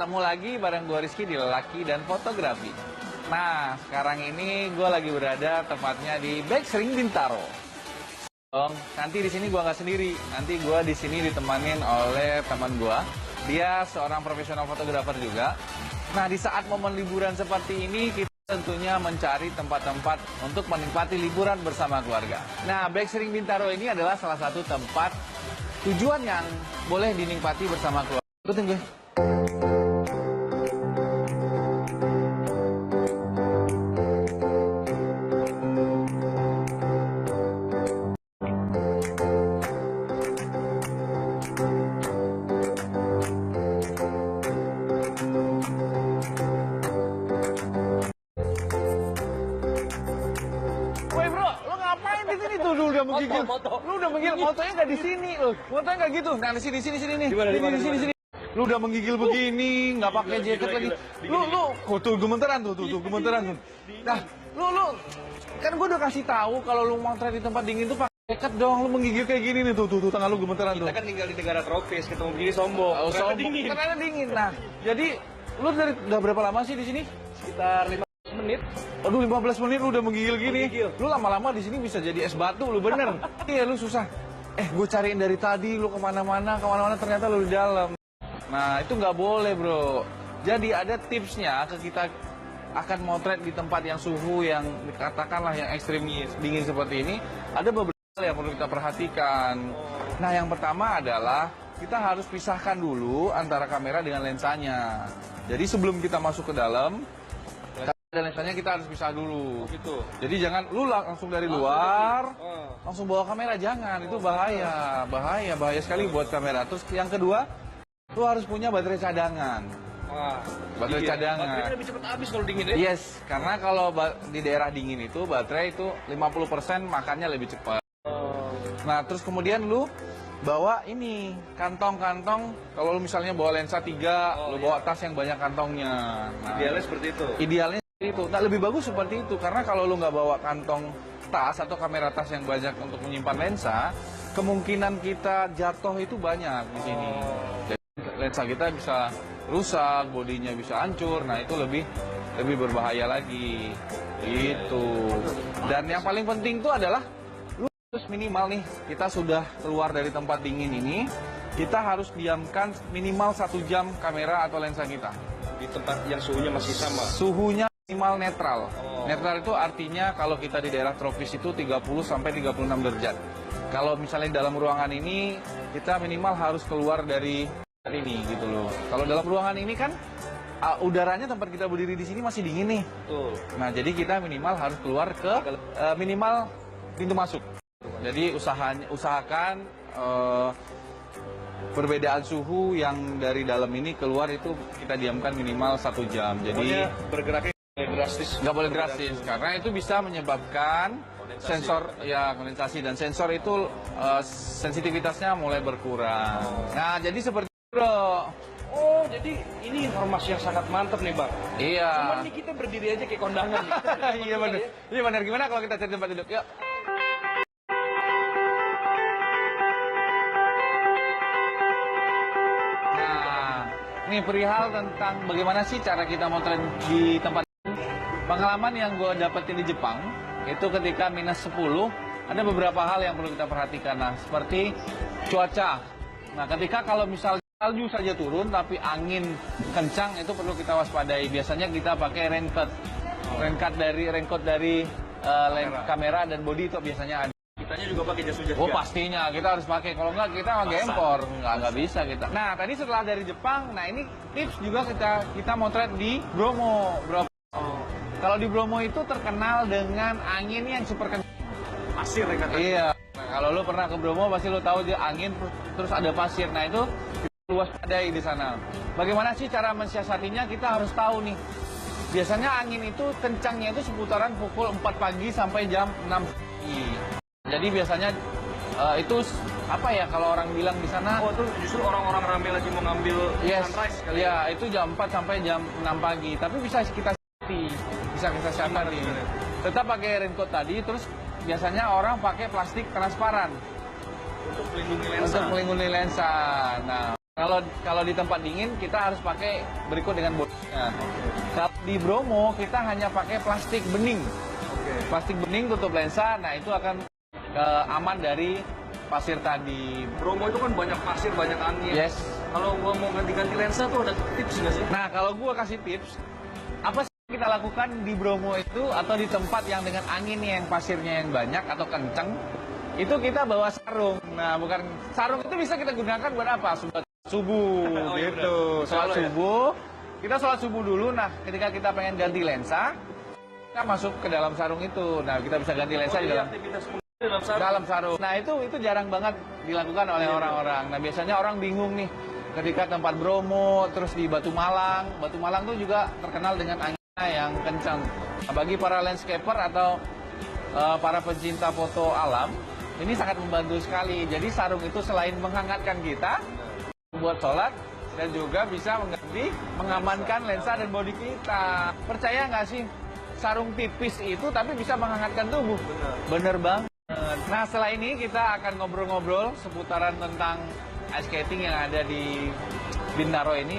ketemu lagi bareng gue Rizky di Lelaki dan Fotografi. Nah, sekarang ini gue lagi berada tepatnya di Bakersring Bintaro. Nanti di sini gue nggak sendiri, nanti gue di sini ditemanin oleh teman gue. Dia seorang profesional fotografer juga. Nah, di saat momen liburan seperti ini, kita tentunya mencari tempat-tempat untuk menikmati liburan bersama keluarga. Nah, Bakersring Bintaro ini adalah salah satu tempat tujuan yang boleh dinikmati bersama keluarga. Ikutin gue. Woi bro, lo ngapain di sini tuh? Lu udah menggigil. Lu udah menggigil. Motonya nggak di sini lo. Motonya nggak gitu. Nah di sini nih. Di sini. Lu udah menggigil begini, nggak pakai jaket lagi. Lu tuh gemeteran tuh gemeteran tuh. Nah, lu kan gue udah kasih tahu kalau lu mau di tempat dingin tuh pakai jaket dong. Lu menggigil kayak gini nih tuh tangan lu gemeteran tuh. Kita kan tinggal di negara tropis, ketemu begini sombong. Oh, sombong. Karena dingin. Nah, jadi lu udah berapa lama sih di sini? Sekitar 15 menit. Aduh 15 menit lu udah menggigil gini. Lu lama-lama di sini bisa jadi es batu lu bener. Iya lu susah. Gue cariin dari tadi lu kemana-mana ternyata lu di dalam. Nah itu nggak boleh bro. Jadi ada tipsnya kita akan motret di tempat yang suhu yang dikatakanlah yang ekstrim dingin seperti ini. Ada beberapa hal yang perlu kita perhatikan. Nah yang pertama adalah kita harus pisahkan dulu antara kamera dengan lensanya. Jadi sebelum kita masuk ke dalam, dan lensanya kita harus pisah dulu. Gitu. Jadi jangan lu langsung dari luar, langsung bawa kamera, jangan. Itu bahaya sekali buat kamera. Terus yang kedua, lu harus punya baterai cadangan. Wah, baterai cadangan. Baterainya lebih cepat habis kalau dingin ya? Yes, karena kalau di daerah dingin itu baterai itu 50% makannya lebih cepat. Nah, terus kemudian lu bawa ini kantong-kantong. Kalau lu misalnya bawa lensa 3, lu bawa tas yang banyak kantongnya. Nah, idealnya seperti itu. Idealnya itu. Nah, lebih bagus seperti itu karena kalau lu nggak bawa kantong tas atau kamera tas yang banyak untuk menyimpan lensa, kemungkinan kita jatuh itu banyak di sini. Jadi lensa kita bisa rusak, bodinya bisa hancur. Nah, itu lebih berbahaya lagi. Gitu. Dan yang paling penting itu adalah lu harus minimal nih, kita sudah keluar dari tempat dingin ini, kita harus diamkan minimal 1 jam kamera atau lensa kita. Di tempat yang suhunya masih sama? Suhunya minimal netral. Netral itu artinya kalau kita di daerah tropis itu 30 sampai 36 derajat. Kalau misalnya dalam ruangan ini kita minimal harus keluar dari ini gitu loh. Kalau dalam ruangan ini kan udaranya tempat kita berdiri di sini masih dingin nih. Betul. Nah, jadi kita minimal harus keluar ke minimal pintu masuk. Jadi usahakan perbedaan suhu yang dari dalam ini keluar itu kita diamkan minimal 1 jam. Jadi bergeraknya drastis. Nggak boleh drastis karena itu bisa menyebabkan sensor ya kondensasi, dan sensor itu sensitivitasnya mulai berkurang. Nah jadi seperti itu bro. Oh jadi ini informasi yang sangat mantap nih bang. Iya. Cuman nih kita berdiri aja kayak kondangan nih. Iya benar. Iya benar. Gimana kalau kita cari tempat duduk? Yuk. Ini perihal tentang bagaimana sih cara kita motret di tempat. Pengalaman yang gue dapetin di Jepang itu ketika -10 ada beberapa hal yang perlu kita perhatikan. Nah seperti cuaca. Nah ketika kalau misalnya salju saja turun tapi angin kencang itu perlu kita waspadai. Biasanya kita pakai raincoat dari kamera dan body itu biasanya ada. Kitanya juga pakai jas hujan. Oh pastinya kita harus pakai, kalau enggak kita gempor, nggak bisa kita. Nah tadi setelah dari Jepang, nah ini tips juga kita motret di Bromo. Kalau di Bromo itu terkenal dengan angin yang super kencang. Pasir ya katanya. Iya. Nah, kalau lu pernah ke Bromo pasti lu tahu dia angin terus ada pasir. Nah itu luas padai di sana. Bagaimana sih cara mensiasatinya? Kita harus tahu nih. Biasanya angin itu kencangnya itu seputaran pukul 4 pagi sampai jam 6 pagi. Jadi biasanya itu apa ya kalau orang bilang di sana? Oh itu justru orang-orang ramai lagi mau ngambil sunrise kali ya. Itu jam 4 sampai jam 6 pagi. Tapi bisa kita siapkan. Tetap pakai raincoat tadi. Terus biasanya orang pakai plastik transparan untuk melindungi lensa. Nah Kalau di tempat dingin kita harus pakai berikut dengan bodinya. Kalau di Bromo kita hanya pakai plastik bening. Plastik bening tutup lensa, nah itu akan aman dari pasir tadi. Bromo itu kan banyak pasir, banyak angin. Yes. Kalau gua mau ganti-ganti lensa tuh ada tips nggak sih? Nah kalau gua kasih tips, apa sih kita lakukan di Bromo itu atau di tempat yang dengan angin yang pasirnya yang banyak atau kenceng, itu kita bawa sarung. Nah bukan sarung itu bisa kita gunakan buat apa? Subuh Oh, iya gitu. benar. Sholat Selalu ya? subuh, kita sholat subuh dulu. Nah ketika kita pengen ganti lensa, kita masuk ke dalam sarung itu. Nah kita bisa ganti lensa di dalam aktivitas dalam sarung. dalam sarung. Nah itu jarang banget dilakukan oleh orang-orang. Nah biasanya orang bingung nih ketika tempat Bromo, terus di Batu Malang. Batu Malang tuh juga terkenal dengan anginnya yang kencang. Nah, bagi para landscaper atau para pencinta foto alam, ini sangat membantu sekali. Jadi sarung itu selain menghangatkan kita buat sholat, dan juga bisa mengamankan lensa dan bodi kita. Percaya nggak sih? Sarung tipis itu tapi bisa menghangatkan tubuh. Bener banget. Nah setelah ini kita akan ngobrol-ngobrol seputaran tentang ice skating yang ada di Bintaro ini.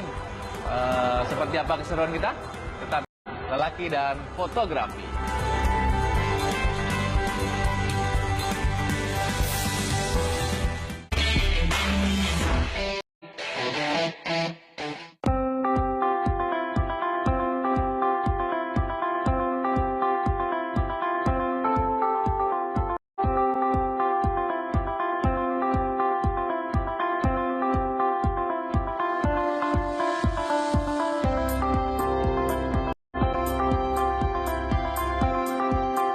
Seperti apa keseruan kita? Tetap lelaki dan fotografi.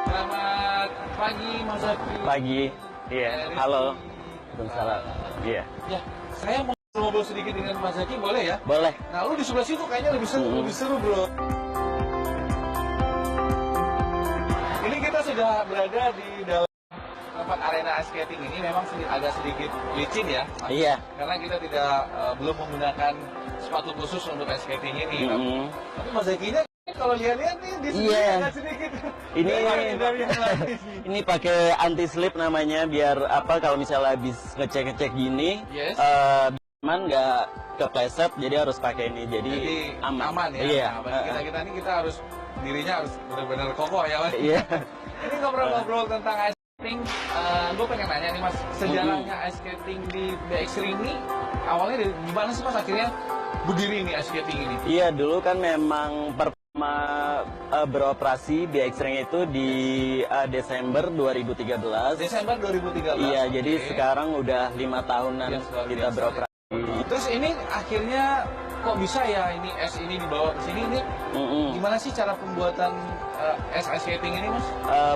Selamat pagi Mas Zaki. Pagi, iya. Halo. Waalaikumsalam. Iya. Ya, saya mau ngobrol sedikit dengan Mas Zaki, boleh ya? Boleh. Nah, lu di sebelah situ kayaknya lebih seru, bro. Ini kita sudah berada di dalam tempat arena ice skating ini. Memang agak sedikit licin ya, Mas. Iya. Karena kita belum menggunakan sepatu khusus untuk ice skating ini. Tapi Mas Zaki ini kalau lihat-lihat nih di sini Iya. agak sedikit. Ini dari yang lain sih. ini pakai anti slip namanya, biar apa kalau misalnya habis ngecek gini, Yes. aman, nggak kepleset, jadi harus pakai ini. Jadi aman ya. Iya. Nah, bagi kita ini kita harus dirinya harus benar-benar kokoh ya, Mas. Iya. Ini ngobrol-ngobrol tentang ice skating, gue pengen nanya nih Mas, sejarahnya ice skating di BX ini awalnya dari gimana sih Mas akhirnya berdiri ini ice skating ini? Iya, dulu kan memang pertama beroperasi BX Ring itu di Desember 2013. Desember 2013. Iya, jadi Oke. sekarang udah 5 tahunan Yes, luar kita biasa. beroperasi. Terus ini akhirnya kok bisa ya ini es ini dibawa ke sini ini? Gimana sih cara pembuatan es ice skating ini Mas?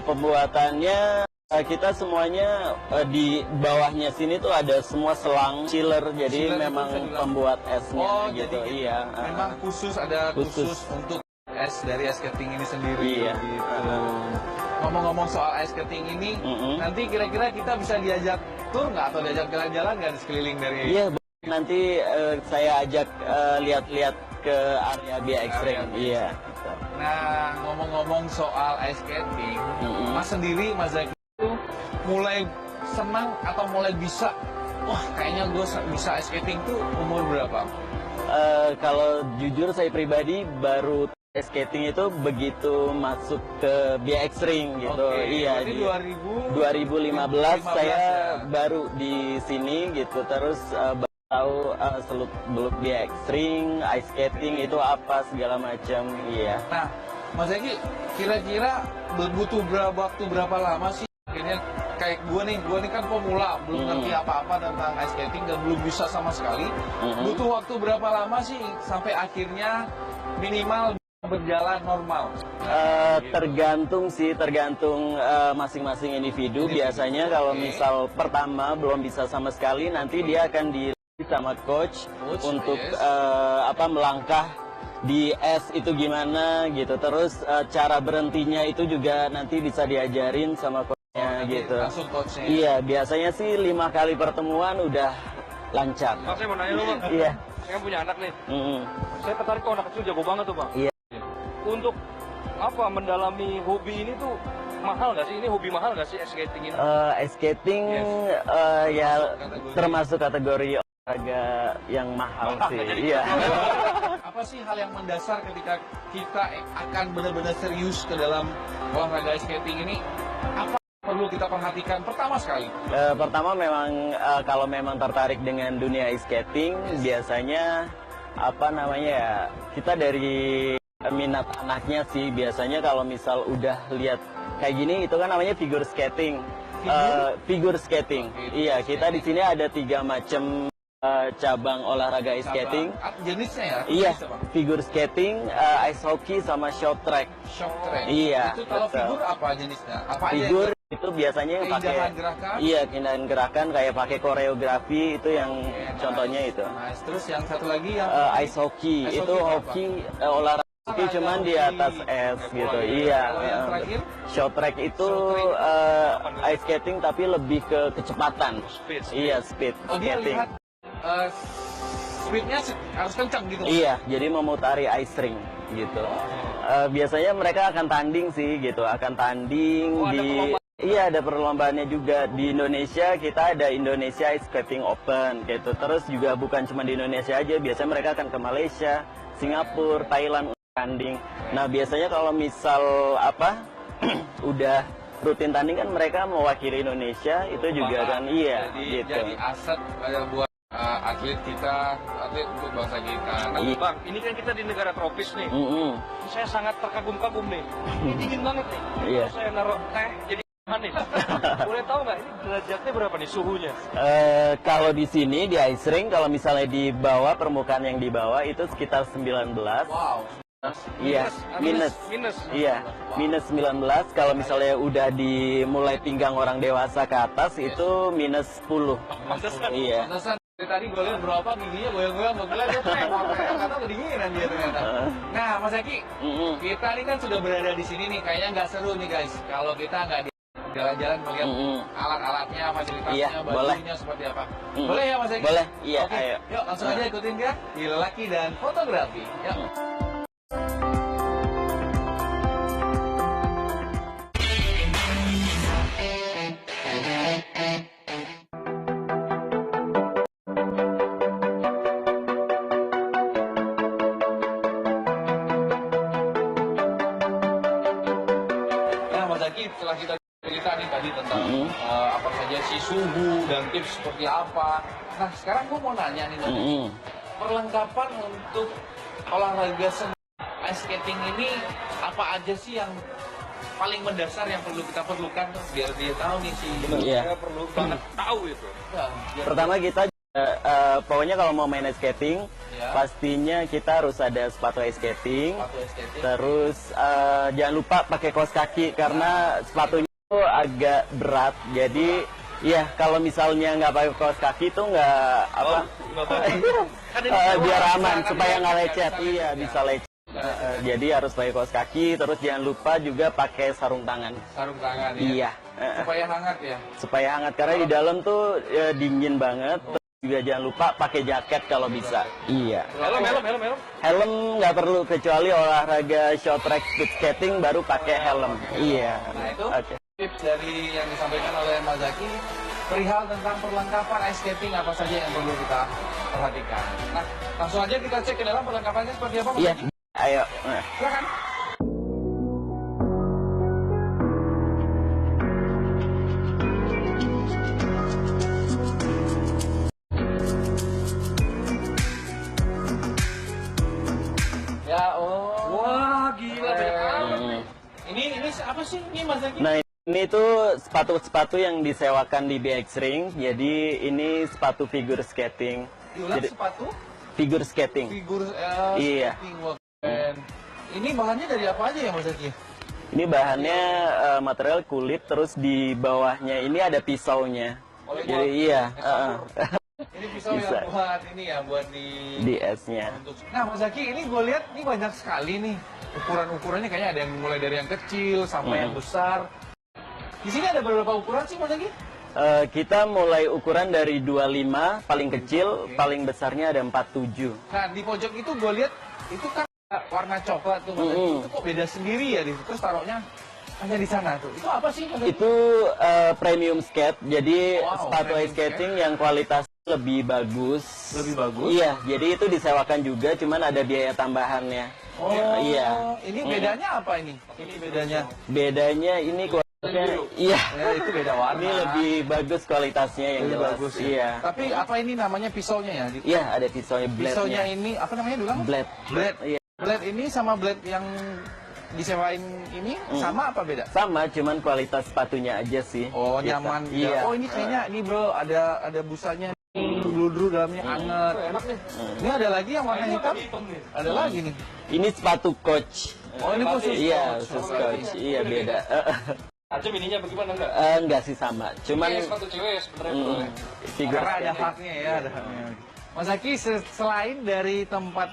Pembuatannya kita semuanya di bawahnya sini tuh ada semua selang chiller, jadi Chiller itu memang bisa dibilang- pembuat esnya gitu. jadi Iya. memang ada Khusus. khusus untuk es dari ice skating ini sendiri. Iya. Gitu. Ngomong-ngomong soal ice skating ini, nanti kira-kira kita bisa diajak tur nggak atau diajak jalan-jalan nggak di sekeliling dari? Iya, nanti saya ajak lihat-lihat ke area BX Ring. Area BX. Iya. Nah, ngomong-ngomong soal ice skating, Mas sendiri, Mas Zaki itu mulai senang atau mulai bisa, wah kayaknya gue bisa ice skating tuh umur berapa? Kalau jujur saya pribadi baru ice skating itu begitu masuk ke BX Ring gitu. Oke, Iya, berarti di 2015 saya ya? baru di sini gitu. Terus baru tahu seluk-beluk BX Ring, ice skating itu apa segala macam. Iya. Nah, Mas Zaki, kira-kira butuh waktu berapa lama sih? Akhirnya kayak gue nih kan pemula, belum ngerti apa-apa tentang ice skating dan belum bisa sama sekali. Butuh waktu berapa lama sih sampai akhirnya minimal berjalan normal? Tergantung masing-masing individu. Biasanya kalau misal pertama belum bisa sama sekali, nanti dia akan dilatih sama coach untuk yes. melangkah di es itu gimana gitu. Terus cara berhentinya itu juga nanti bisa diajarin sama coachnya gitu. Langsung coachnya. Iya, biasanya sih 5 kali pertemuan udah lancar. Mas, saya mau nanya lu Bang. Iya. Saya kan punya anak nih. Mm-mm. Saya tertarik kok anak kecil jago banget tuh Bang. Iya. Untuk apa mendalami hobi ini tuh mahal nggak sih? Ini hobi mahal nggak sih ice skating ini? Ice skating ya termasuk kategori agak yang mahal sih. Iya. Apa sih hal yang mendasar ketika kita akan benar-benar serius ke dalam olahraga ice skating ini? Apa yang perlu kita perhatikan pertama sekali? Pertama memang kalau memang tertarik dengan dunia ice skating, biasanya apa namanya ya, kita dari minat anaknya sih. Biasanya kalau misal udah lihat kayak gini, itu kan namanya figure skating. Figure skating. Iya, kita di sini ada 3 macam cabang olahraga ice skating. Jenisnya ya? Iya, Jenis apa? figure skating, ice hockey sama short track. Short track. Iya, Itu kalau betul. figur apa jenisnya? Apa Figur itu biasanya yang pakai keindahan gerakan? iya, keindahan gerakan kayak pakai koreografi itu yang contohnya itu. Nice. Terus yang satu lagi yang Ice hockey Ice itu hockey hoki olahraga hoki cuman di atas es gitu. Iya. Kalau yang terakhir? Short track itu ice skating tapi lebih ke kecepatan. Speed. Iya, speed Oh, dia skating. lihat speednya harus kencang gitu. Iya, jadi memutari ice ring gitu. Biasanya mereka akan tanding sih gitu, akan tanding Oh, ada di perlombaan. iya, ada perlombaannya juga di Indonesia. Kita ada Indonesia Ice Skating Open gitu. Terus juga bukan cuma di Indonesia aja, biasanya mereka akan ke Malaysia, Singapura, Thailand untuk tanding. Nah, biasanya kalau misal apa udah rutin tanding kan mereka mewakili Indonesia, itu juga kan iya jadi, gitu. jadi aset buat atlet kita, atlet untuk bangsa kita. Nah, Iya. Bang, ini kan kita di negara tropis nih. Mm-mm. Saya sangat terkagum-kagum nih. Ini dingin banget nih. Iya. Kalau saya naruh teh jadi nih. Boleh tahu nggak ini derajatnya berapa nih suhunya? Kalau di sini di ice ring, kalau misalnya di bawah permukaan yang di bawah itu sekitar 19. wow. Iya, minus. Minus. Iya, minus 19. Kalau misalnya udah dimulai pinggang orang dewasa ke atas itu minus 10. Pantesan. Iya. Pantesan dari tadi gue lihat berapa giginya goyang-goyang, gue kira dia kata kedinginan dia ternyata. Nah, Mas Eki, Mm-mm. kita ini kan sudah berada di sini nih, kayaknya nggak seru nih guys, kalau kita nggak di jalan-jalan melihat Mm-mm. alat-alatnya, fasilitasnya, Iya, boleh. bajunya seperti apa. Mm. Boleh ya Mas Eki? Boleh, iya, Oke, ayo. yuk langsung aja ikutin dia di Lelaki dan Fotografi. Yuk. Nah, Mas Zaki, setelah kita cerita nih tadi tentang apa saja sih suhu dan tips seperti apa. Nah, sekarang gue mau nanya nih, Mas. Mm-mm. Perlengkapan untuk olahraga seni ice skating ini apa aja sih yang paling mendasar yang perlu kita perlukan tuh biar dia tahu nih sih. Iya. Saya perlu banget tahu itu. Ya, biar Pertama kita pokoknya kalau mau main ice skating, Ya. pastinya kita harus ada sepatu ice skating. sepatu ice skating. Terus jangan lupa pakai kaos kaki karena sepatunya itu agak berat. Jadi ya kalau misalnya nggak pakai kaos kaki itu nggak apa nggak bagus. Kan ini biar bisa, aman kan supaya bisa, nggak bisa lecet. lecet, Iya ya. bisa lecet. Jadi harus pakai kaos kaki. Terus jangan lupa juga pakai sarung tangan. Sarung tangan ya. Iya. Supaya hangat ya. Supaya hangat karena di dalam tuh dingin banget. Terus juga jangan lupa pakai jaket kalau bisa. Iya. Helm. Helm nggak perlu kecuali olahraga short track speed skating baru pakai helm. Iya. Nah, itu Oke. tips dari yang disampaikan oleh Mas Zaki perihal tentang perlengkapan ice skating apa saja yang perlu kita perhatikan. Nah, langsung aja kita cek ke dalam perlengkapannya seperti apa, Mas Iya. Zaki. Ayo. Nah. Silakan. Ya, oh. Wah, gila banyak amat. Hmm. Ini apa sih ini Mas Zaki? Nah ini tuh sepatu-sepatu yang disewakan di BX Ring. Jadi ini sepatu figure skating. Diulang Jadi sepatu figure skating. figur Iya. skating. Wah, keren. Ini bahannya dari apa aja ya Mas Zaki? Ini bahannya material kulit. Terus di bawahnya ini ada pisaunya. Oleh Jadi iya. Ini pisau Bisa. yang buat ini ya, buat Di esnya. untuk. Nah, Mas Zaki, ini gue lihat ini banyak sekali nih ukuran-ukurannya, kayaknya ada yang mulai dari yang kecil sampai yang besar. Di sini ada beberapa ukuran sih, Mas Zaki? Kita mulai ukuran dari 25 paling kecil, paling besarnya ada 47. Nah, di pojok itu gue lihat itu kan warna coklat tuh, Mas Zaki. Itu kok beda sendiri ya di situ? Terus taruhnya Hanya di sana tuh. Itu apa sih? Itu premium skate, jadi Wow, sepatu premium ice skating yang kualitas lebih bagus. Lebih bagus? Iya, jadi itu disewakan juga, cuman ada biaya tambahannya. Oh, Iya. Ini bedanya apa ini? Ini bedanya. Bedanya ini kualitasnya, iya. Ya, itu beda warna. Ini lebih bagus kualitasnya yang Lebih jelas. bagus ya. Iya. Tapi apa ini namanya pisaunya ya? Iya, ada pisaunya Pisaunya blade-nya. ini apa namanya dulu? Blade. Blade. Iya. Blade ini sama blade yang disewain ini sama apa beda? Sama, cuman kualitas sepatunya aja sih. Oh, Gitu. nyaman. Iya. Oh, ini kayaknya ini bro ada busanya. Bludru dalamnya anget. Enak nih. Ini ada lagi yang warna hitam? Ada lagi nih. Ini sepatu coach. Oh, ini khusus Iya, coach. khusus coach. Iya, beda. Aja ininya bagaimana enggak? Enggak sih sama. Cuman Ini sepatu cewek sebenarnya bro. figur Karena ada skating. haknya ya, ada haknya. Mas Aki, selain dari tempat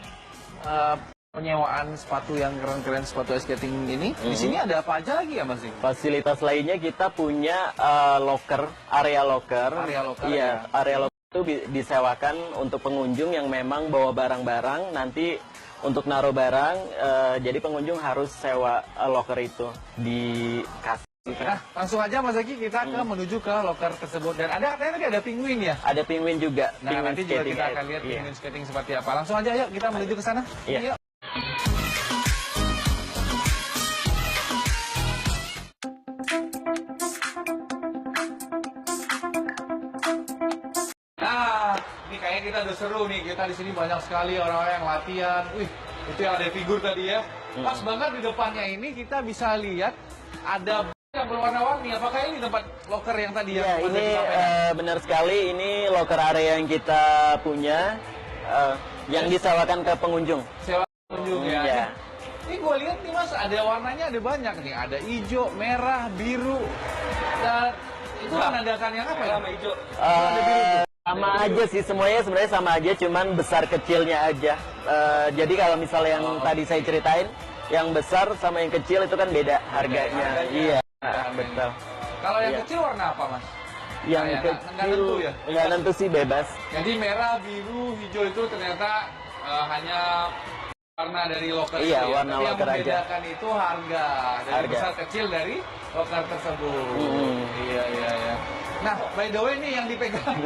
penyewaan sepatu yang keren-keren sepatu ice skating ini, di sini ada apa aja lagi ya Mas? Fasilitas lainnya kita punya locker, area locker. Area locker, Iya, area locker itu disewakan untuk pengunjung yang memang bawa barang-barang. Nanti untuk naruh barang, jadi pengunjung harus sewa locker itu di kasih. Nah, langsung aja Mas Aki kita menuju ke locker tersebut. Dan ada katanya tadi ada penguin ya? Ada penguin juga. Nah, penguin nanti juga skating kita akan aid. lihat Iya. penguin skating seperti apa. Langsung aja yuk kita menuju ke sana. Iya. Yuk. Nah, ini kayaknya kita udah seru nih. Kita di sini banyak sekali orang-orang yang latihan. Wih, itu yang ada figur tadi ya. Pas banget di depannya ini kita bisa lihat ada yang berwarna-warni. Apakah ini tempat locker yang tadi Ya, yang Mas ini Aki sampaikan? benar sekali. Ini locker area yang kita punya, yang disewakan ke pengunjung. Sewa pengunjung ya. Iya. Ini gue lihat nih Mas, ada warnanya ada banyak nih. Ada hijau, merah, biru. Dan itu menandakan yang apa ya? Sama hijau. Sama aja sih, semuanya sebenarnya sama aja, cuman besar kecilnya aja. Jadi kalau misalnya yang tadi saya ceritain, yang besar sama yang kecil itu kan beda harganya. Iya, betul. Kalau yang Iya. kecil warna apa Mas? Yang Kayak nggak kecil nentu ya? nggak nentu sih, bebas. Jadi merah, biru, hijau itu ternyata hanya warna dari locker Iya, itu ya. warna Tapi yang locker aja. membedakan itu harga dari Harga. besar kecil dari locker tersebut. Hmm. Iya. Nah, by the way nih yang dipegang.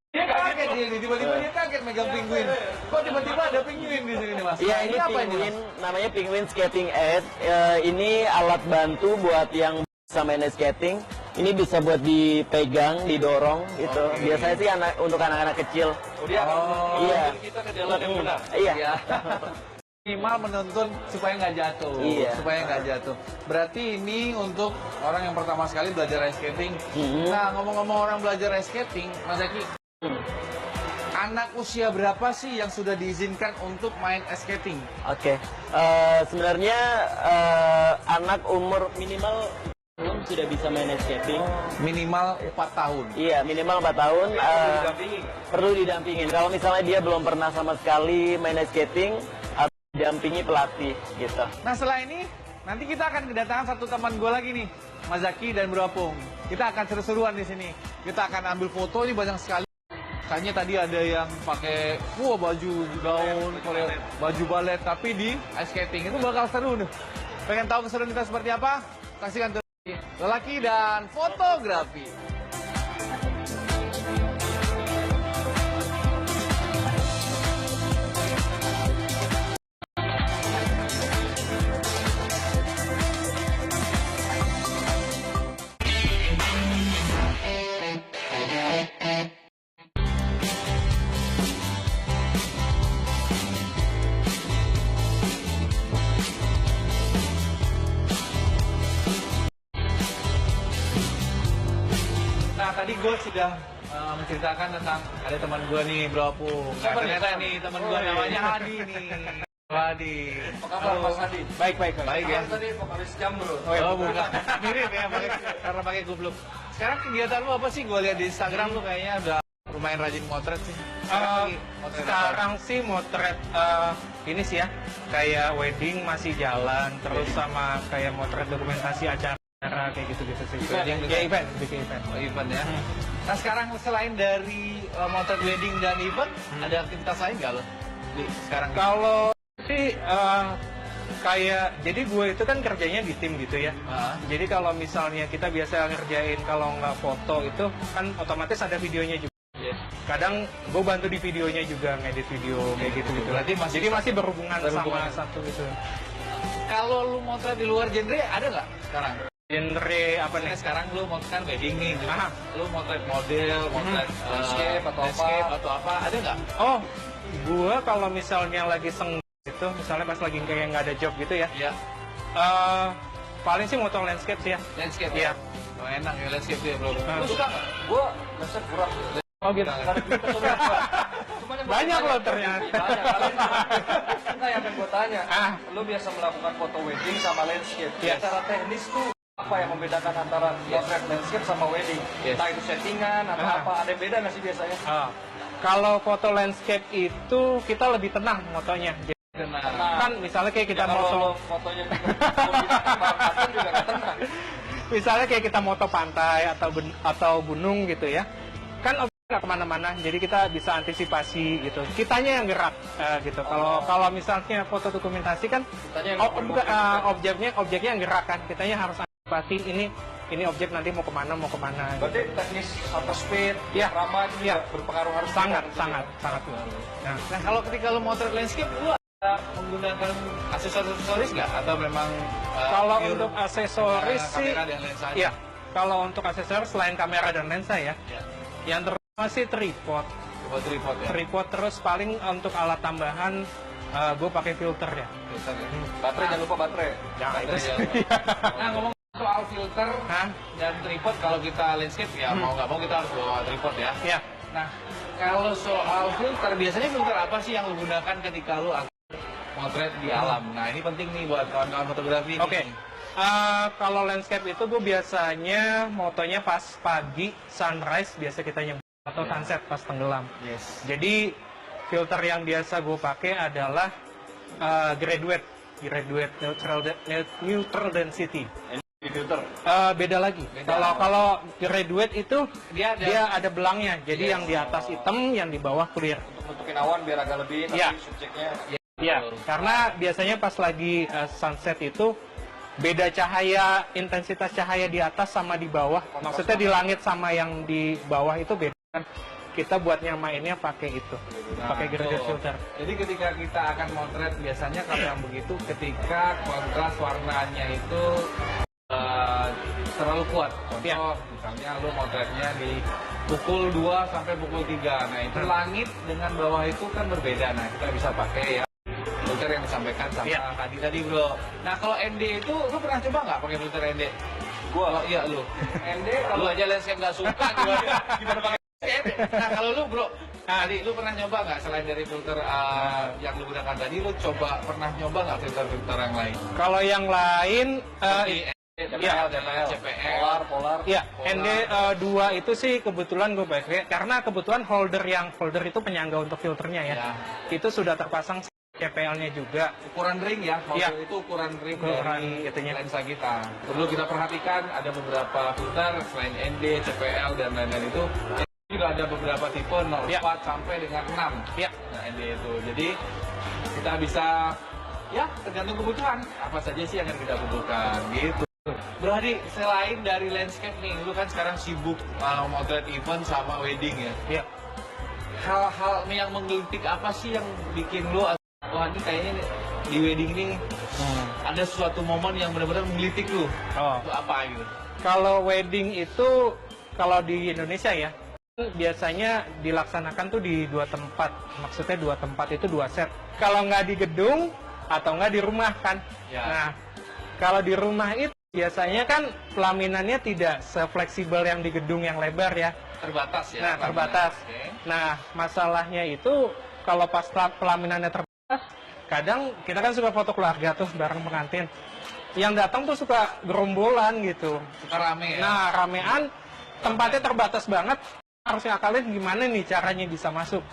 Dia kaget dia nih, tiba-tiba dia kaget megang penguin. Kok tiba-tiba ada penguin di sini nih Mas? Iya, Nah, ini apa ini penguin, Mas? namanya penguin skating aid. Ini alat bantu buat yang bisa main skating. Ini bisa buat dipegang, didorong gitu. Oke. Biasanya sih untuk anak-anak kecil. Oh, dia akan iya. menuntun kita ke jalan yang benar. Iya. Iya. Minimal menuntun supaya nggak jatuh. Iya. Supaya nggak jatuh. Berarti ini untuk orang yang pertama sekali belajar ice skating. Mhm. Nah, ngomong-ngomong orang belajar ice skating, Mas Eki, anak usia berapa sih yang sudah diizinkan untuk main ice skating? Oke. Sebenarnya anak umur minimal sudah bisa main ice skating. Minimal 4 tahun. Iya, minimal 4 tahun. Didampingi. Perlu didampingin. Kalau misalnya dia belum pernah sama sekali main ice skating, harus didampingi pelatih gitu. Nah, setelah ini nanti kita akan kedatangan satu teman gue lagi nih, Mas Zaki dan Bro Apung. Kita akan seru-seruan di sini. Kita akan ambil foto, ini banyak sekali. Kayaknya tadi ada yang pakai baju gaun, baju balet, tapi di ice skating itu bakal seru nih. Pengen tahu keseruan kita seperti apa? Saksikan terus di Lelaki dan Fotografi. Nah, tadi gue sudah menceritakan tentang ada teman gue nih, Bro Apung. Nah, ternyata nih teman gue namanya Hadi nih. Hadi. Apa kabar Mas Hadi? Baik ya. Tadi vokalis jam bro. Oh, bukan. Mirip ya, karena pakai kupluk. Sekarang kegiatan lu apa sih? Gue lihat di Instagram lu kayaknya udah lumayan rajin motret sih. Sekarang sih motret ini sih ya, kayak wedding masih jalan, terus sama kayak motret dokumentasi acara kayak gitu-gitu sih. Event. Bikin event. Oh, event ya. Nah, sekarang selain dari motret wedding dan event, ada aktivitas lain nggak lo? Sekarang Kalau sih Kayak, jadi gue itu kan kerjanya di tim gitu ya. Jadi kalau misalnya kita biasa ngerjain kalau nggak foto itu kan otomatis ada videonya juga. Kadang gue bantu di videonya juga, ngedit video kayak gitu-gitu. Berarti Jadi masih berhubungan sama satu gitu. Kalau lu motret di luar genre ada nggak sekarang? Genre apa nih? Sekarang lu motret kan wedding nih, gitu. Aha. Lu motret model, motret landscape atau apa, ada nggak? Oh, gue kalau misalnya lagi itu, misalnya pas lagi kayak nggak ada job gitu ya. Iya. Paling sih motor landscape sih ya. Landscape Iya. ya? Oh, enak ya landscape tuh ya bro. Nah. Lu suka nggak? Gue landscape kurang. Oh gitu. Banyak loh ternyata. Enggak yang gue tanya. Lu biasa melakukan foto wedding sama landscape. Yes. Secara teknis tuh apa yang membedakan antara motret landscape sama wedding? Yes. Entah itu settingan atau apa, ada yang beda nggak sih biasanya? Kalau foto landscape itu kita lebih tenang motonya. Kan misalnya kayak kita kalau moto, fotonya kombinasi juga nggak tenang. misalnya kayak kita moto pantai atau gunung gitu ya. Kan nggak kemana-mana, jadi kita bisa antisipasi gitu. Kitanya yang gerak gitu. Kalau misalnya foto dokumentasi kan Kitanya yang objeknya yang gerak kan. Kitanya harus antisipasi ini objek nanti mau kemana gitu. Berarti teknis shutter speed, Iya. ramah itu Iya. juga berpengaruh harus sangat. juga. Nah kalau ketika lu motret landscape, lu ada menggunakan aksesoris nggak? Atau memang Kalau pure, untuk aksesoris sih, kamera dan lensa aja? iya. Kalau untuk aksesoris selain kamera dan lensa ya, yang terutama sih tripod. Buat tripod ya? Tripod terus paling untuk alat tambahan gue pakai filter ya. Filter ya? Baterai jangan lupa baterai. Jangan Baterai ya. Nah ngomong soal filter Hah? dan tripod, kalau kita landscape ya mau nggak mau kita harus bawa tripod ya. Ya. Nah kalau soal filter, biasanya filter apa sih yang lu gunakan ketika lu motret di alam? Nah ini penting nih buat kawan-kawan fotografi. Oke. nih. Kalau landscape itu gue biasanya motonya pas pagi, sunrise biasa kita yang atau sunset pas tenggelam. Yes. Jadi filter yang biasa gue pakai adalah graduate neutral density. Di filter. Beda lagi. Beda. Kalau graduate itu Dia dia ada belangnya. Jadi Yes. yang di atas hitam, yang di bawah clear. Untuk nutupin awan biar agak lebih, tapi Iya. subjeknya Ya, karena biasanya pas lagi sunset itu beda cahaya, intensitas cahaya di atas sama di bawah. Maksudnya di langit sama yang di bawah itu beda kan. Kita buat nyamainnya pakai itu, pakai graduate betul. filter. Jadi ketika kita akan motret, biasanya kalau yang begitu ketika kontras warnanya itu terlalu kuat. Contoh, misalnya lu motretnya di pukul 2 sampai pukul 3. Nah, itu langit dengan bawah itu kan berbeda. Nah, kita bisa pakai ya filter yang disampaikan sama tadi bro. Nah, kalau ND itu lu pernah coba nggak pakai filter ND? Gua, iya lu. ND Lu kalau aja landscape nggak suka, gimana pakai ND? Nah, kalau lu bro, tadi lu pernah nyoba nggak selain dari filter yang lu gunakan tadi, lu pernah nyoba nggak filter-filter yang lain? Kalau yang lain, CPL, polar. ya ND2 itu sih kebetulan gue pakai karena kebetulan holder itu penyangga untuk filternya ya. Ya. Itu sudah terpasang CPL-nya juga. Ukuran ring ya, Iya. itu ukuran ring Ukuran dari itunya. lensa kita. Perlu kita perhatikan ada beberapa filter selain ND, CPL dan lain-lain itu juga ada beberapa tipe 0,4 Ya. sampai dengan 6. Ya. Nah, ND itu. Jadi kita bisa ya tergantung kebutuhan apa saja sih yang kita butuhkan gitu. Berarti selain dari landscape nih, lu kan sekarang sibuk motret event sama wedding ya. Ya. Hal-hal yang menggelitik apa sih yang bikin lu wah ini kayaknya nih, di wedding ini ada suatu momen yang benar-benar menggelitik lu? Oh. Itu apa gitu? Kalau wedding itu kalau di Indonesia ya biasanya dilaksanakan tuh di 2 tempat. Maksudnya 2 tempat itu 2 set. Kalau nggak di gedung atau nggak di rumah kan. Ya. Nah, kalau di rumah itu biasanya kan pelaminannya tidak sefleksibel yang di gedung yang lebar ya. Terbatas ya? Nah, terbatas. Oke. Nah, masalahnya itu kalau pas pelaminannya terbatas, kadang kita kan suka foto keluarga tuh bareng pengantin. Yang datang tuh suka gerombolan gitu. Suka rame ya? Nah, ramean, tempatnya terbatas banget. Harus ngakalin gimana nih caranya bisa masuk.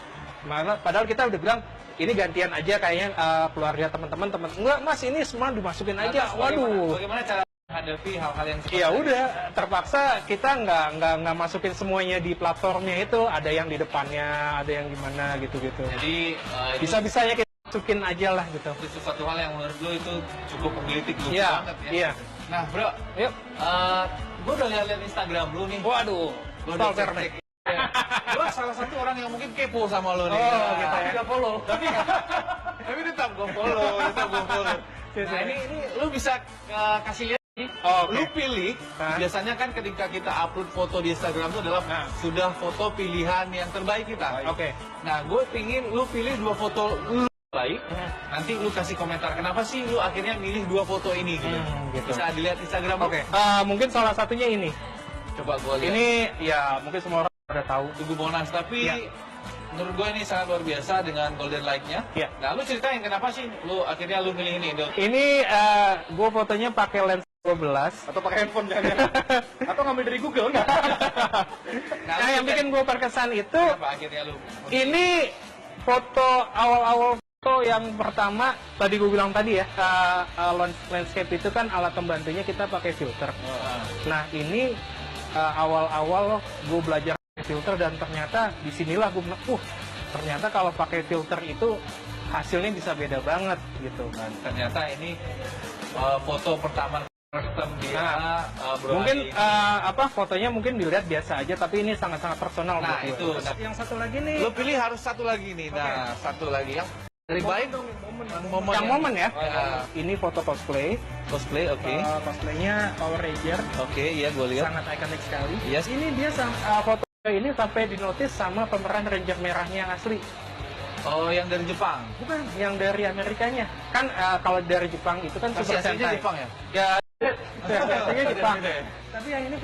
Padahal kita udah bilang, ini gantian aja kayaknya keluarga teman-teman. Enggak, Mas, ini semua dimasukin aja. Waduh. Bagaimana cara menghadapi hal-hal yang seperti Ya ini? udah, terpaksa kita nggak masukin semuanya di platformnya itu. Ada yang di depannya, ada yang gimana gitu-gitu. Jadi Bisa-bisanya kita masukin aja lah gitu. Itu sesuatu hal yang menurut lu itu cukup menggelitik lu Iya, banget ya. iya. Nah bro, Yuk. gue udah lihat Instagram lu nih. Waduh, Gua udah stalker cek-cek. nih. Gue salah satu orang yang mungkin kepo sama lo nih. Oh, gitu ya. Gak follow. Tapi tetap gue follow, Nah ini lu bisa kasih lihat. Oh, oke. Lu pilih, Hah? biasanya kan ketika kita upload foto di Instagram itu adalah Nah. sudah foto pilihan yang terbaik kita. Oke. Nah, gue pingin lu pilih 2 foto lu baik, nanti lu kasih komentar kenapa sih lu akhirnya milih 2 foto ini gitu. Gitu. Bisa dilihat Instagram lu. Oke. Mungkin salah satunya ini. Coba gue lihat. Ini ya mungkin semua orang udah tahu. Tugu Monas, tapi Ya. menurut gue ini sangat luar biasa dengan golden light-nya. Ya. Nah, lu ceritain kenapa sih lu akhirnya lu milih ini, Dok? Ini gue fotonya pakai lens 12. Atau pakai handphone jangan. Atau ngambil dari Google enggak? Nah, Nah, lu yang bikin gue berkesan itu kenapa akhirnya lu? ini foto awal-awal foto yang pertama tadi gue bilang tadi ya, landscape itu kan alat pembantunya kita pakai filter. Nah ini awal-awal gue belajar filter dan ternyata disinilah gue bilang, ternyata kalau pakai filter itu hasilnya bisa beda banget gitu. Nah, ternyata ini foto pertama rekam dia Bro Mungkin Adi. fotonya mungkin dilihat biasa aja tapi ini sangat-sangat personal Nah, buat gue. itu. Terus yang satu lagi nih, Lu pilih harus satu lagi nih. Nah, satu lagi yang dari baik yang momen ya. Ya. Ini foto cosplay. Cosplay, oke. Cosplaynya Power Ranger. Oke, iya gue lihat. Sangat ikonik sekali. Yes. Ini dia foto ini sampai dinotis sama pemeran Ranger merahnya yang asli. Oh, yang dari Jepang. Bukan, yang dari Amerikanya. Kan kalau dari Jepang itu kan Versi Super aslinya Sentai. Jepang ya? Ya, versinya Jepang. Beda. Tapi yang ini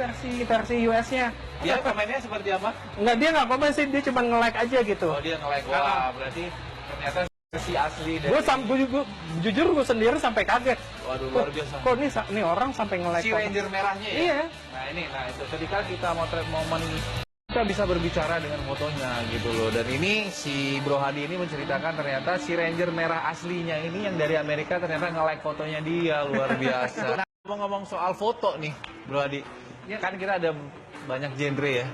versi US-nya. Dia komennya seperti apa? Enggak, dia nggak komen sih, dia cuma nge-like aja gitu. Oh, dia nge-like. Wah, berarti ternyata versi asli dari... Gue jujur gue sendiri sampai kaget. Waduh, luar biasa. Kok nih orang sampai nge-like Si foto? Ranger merahnya ya? Iya. Nah itu ketika kita motret momen kita bisa berbicara dengan fotonya gitu loh. Dan ini si Bro Hadi ini menceritakan ternyata si Ranger merah aslinya ini yang dari Amerika ternyata nge-like fotonya dia, luar biasa. Nah, ngomong-ngomong soal foto nih Bro Hadi, kan kita ada banyak genre ya.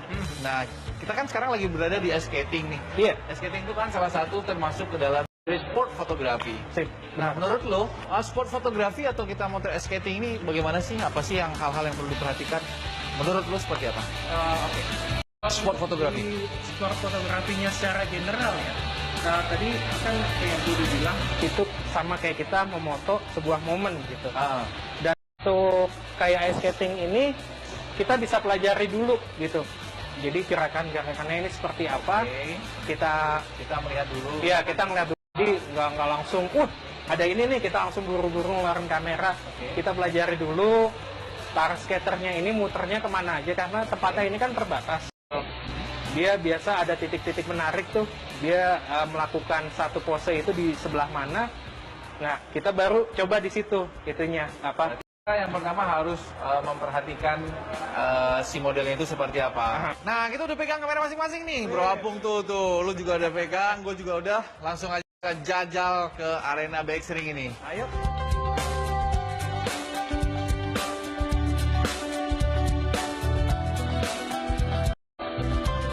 Nah, kita kan sekarang lagi berada di ice skating nih. Iya. Ice skating itu kan salah satu termasuk ke dalam sport fotografi. Sip. Nah, menurut lo, sport fotografi atau kita motor ice skating ini bagaimana sih? Apa sih yang hal-hal yang perlu diperhatikan? Menurut lo seperti apa? Oke. Sport fotografi. Di sport fotografinya secara general ya. Nah, tadi kan kayak gue udah bilang, itu sama kayak kita memoto sebuah momen gitu. Dan untuk kayak ice skating ini, kita bisa pelajari dulu gitu. Jadi gerakan-gerakannya ini seperti apa, kita melihat dulu. Iya, kita ngeliat dulu. Jadi nggak langsung, ada ini nih, kita langsung buru-buru ngeluarin kamera. Kita pelajari dulu, para skaternya ini muternya kemana aja, karena tempatnya ini kan terbatas. Dia biasa ada titik-titik menarik tuh, dia melakukan satu pose itu di sebelah mana. Nah, kita baru coba di situ, itunya apa? Yang pertama harus memperhatikan si modelnya itu seperti apa. Nah, kita udah pegang kamera masing-masing nih. Bro Apung tuh, lu juga udah pegang, gue juga udah. Langsung aja kita jajal ke arena BX Ring ini. Ayo.